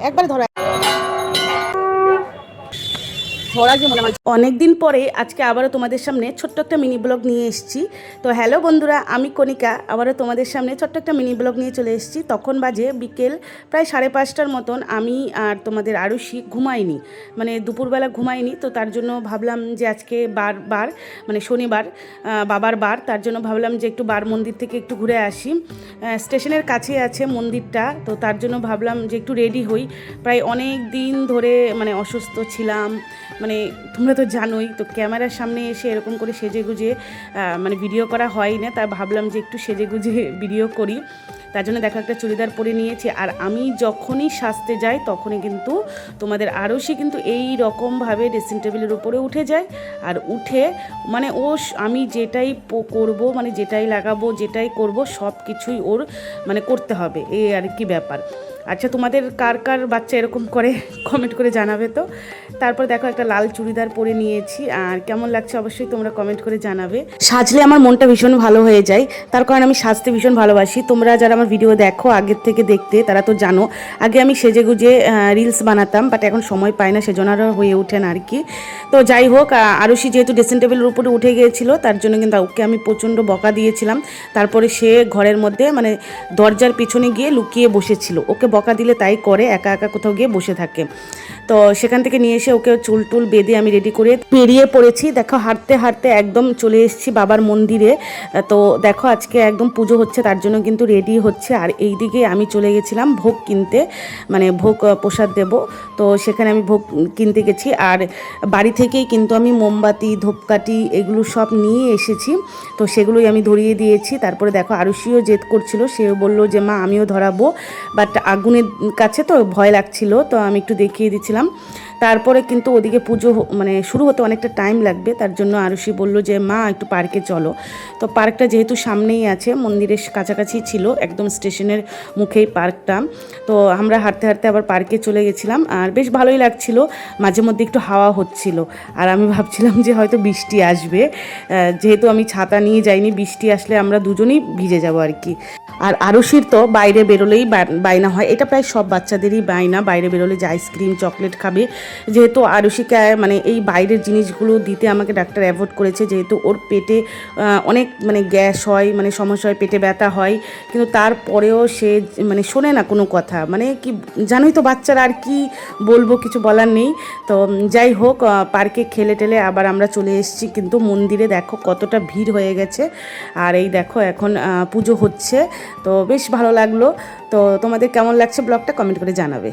একবার ধরো অনেক দিন পরে আজকে আবারও তোমাদের সামনে ছোট্ট একটা মিনি ব্লগ নিয়ে এসেছি। তো হ্যালো বন্ধুরা, আমি কণিকা আবারও তোমাদের সামনে ছোট্ট একটা মিনি ব্লগ নিয়ে চলে এসেছি। তখন বাজে বিকেল প্রায় 5:30টার মতন। আমি আর তোমাদের আরুষি ঘুমাইনি, মানে দুপুরবেলা ঘুমাইনি। তো তার জন্য ভাবলাম যে আজকে বার মানে শনিবার, বাবার বার, তার জন্য ভাবলাম যে একটু বার মন্দির থেকে একটু ঘুরে আসি। স্টেশনের কাছে আছে মন্দিরটা, তো তার জন্য ভাবলাম যে একটু রেডি হই। প্রায় অনেক দিন ধরে মানে অসুস্থ ছিলাম, মানে তোমরা তো জানোই, তো ক্যামেরার সামনে এসে এরকম করে সেজে গুজে মানে ভিডিও করা হয় না। তাই ভাবলাম যে একটু সেজে গুজে ভিডিও করি। তার জন্য দেখো একটা চুড়িদার পরে নিয়েছি। আর আমি যখনই সাজতে যাই তখনই কিন্তু তোমাদের আরুষি কিন্তু এই রকমভাবে ড্রেসিং টেবিলের উপরে উঠে যায়। আর উঠে মানে আমি যেটাই করব, মানে যেটাই লাগাবো, যেটাই করব, সব কিছুই ওর মানে করতে হবে, এই আর কি ব্যাপার। আচ্ছা, তোমাদের কার কার বাচ্চা এরকম করে কমেন্ট করে জানাবে তো। তারপর দেখো একটা লাল চুড়িদার পরে নিয়েছি, আর কেমন লাগছে অবশ্যই তোমরা কমেন্ট করে জানাবে। সাজলে আমার মনটা ভীষণ ভালো হয়ে যায়, তার কারণ আমি সাজতে ভীষণ ভালোবাসি। তোমরা যারা আমার ভিডিও দেখো আগের থেকে দেখতে, তারা তো জানো আগে আমি সেজে গুজে রিলস বানাতাম, বাট এখন সময় পাই না, সেজন্য আর হয়ে ওঠে না আর কি। তো যাই হোক, আরুষি যেহেতু ড্রেসিং টেবিলের উপরে উঠে গিয়েছিল, তার জন্য কিন্তু ওকে আমি প্রচণ্ড বকা দিয়েছিলাম। তারপরে সে ঘরের মধ্যে মানে দরজার পিছনে গিয়ে লুকিয়ে বসেছিল। ওকে বকা দিলে তাই করে, একা একা কোথাও গিয়ে বসে থাকে। তো সেখান থেকে নিয়ে এসে ওকে চুল টুল বেঁধে আমি রেডি করে বেরিয়ে পড়েছি। দেখো হাঁটতে হাঁটতে একদম চলে এসেছি বাবার মন্দিরে। তো দেখো আজকে একদম পুজো হচ্ছে, তার জন্য কিন্তু রেডি হচ্ছে। আর এই দিকে আমি চলে গেছিলাম ভোগ কিনতে, মানে ভোগ প্রসাদ দেব। তো সেখানে আমি ভোগ কিনতে গেছি। আর বাড়ি থেকেই কিন্তু আমি মোমবাতি, ধূপকাঠি এগুলো সব নিয়ে এসেছি। তো সেগুলোই আমি ধরিয়ে দিয়েছি। তারপরে দেখো আরুষিও জেদ করছিল, সেও বললো যে মা আমিও ধরাবো, বাট আগুনের কাছে তো ভয় লাগছিল, তো আমি একটু দেখিয়ে দিচ্ছিলাম। তারপরে কিন্তু ওদিকে পুজো মানে শুরু হতে অনেকটা টাইম লাগবে, তার জন্য আরুষি বলল যে মা একটু পার্কে চলো। তো পার্কটা যেহেতু সামনেই আছে, মন্দিরের কাছাকাছি ছিল, একদম স্টেশনের মুখেই পার্কটা। তো আমরা হাঁটতে হাঁটতে আবার পার্কে চলে গেছিলাম, আর বেশ ভালোই লাগছিল। মাঝে মধ্যে একটু হাওয়া হচ্ছিল, আর আমি ভাবছিলাম যে হয়তো বৃষ্টি আসবে, যেহেতু আমি ছাতা নিয়ে যাইনি, বৃষ্টি আসলে আমরা দুজনেই ভিজে যাব আর কি। আর আরুষির তো বাইরে বেরোলেই বায়না হয়, এটা প্রায় সব বাচ্চাদেরই বায়না, বাইরে বেরোলে যে আইসক্রিম চকলেট খাবে। যেহেতু আরুষিকে মানে এই বাইরের জিনিসগুলো দিতে আমাকে ডাক্তার অ্যাভয়েড করেছে, যেহেতু ওর পেটে অনেক মানে গ্যাস হয়, মানে সমস্যা হয়, পেটে ব্যথা হয়। কিন্তু তারপরেও সে মানে শোনে না কোনো কথা, মানে কি জানোই তো বাচ্চারা, আর কি বলবো, কিছু বলার নেই। তো যাই হোক, পার্কে খেলে টেলে আবার আমরা চলে এসেছি। কিন্তু মন্দিরে দেখো কতটা ভিড় হয়ে গেছে। আর এই দেখো এখন পুজো হচ্ছে, তো বেশ ভালো লাগলো। তো তোমাদের কেমন লাগছে ব্লগটা কমেন্ট করে জানাবে।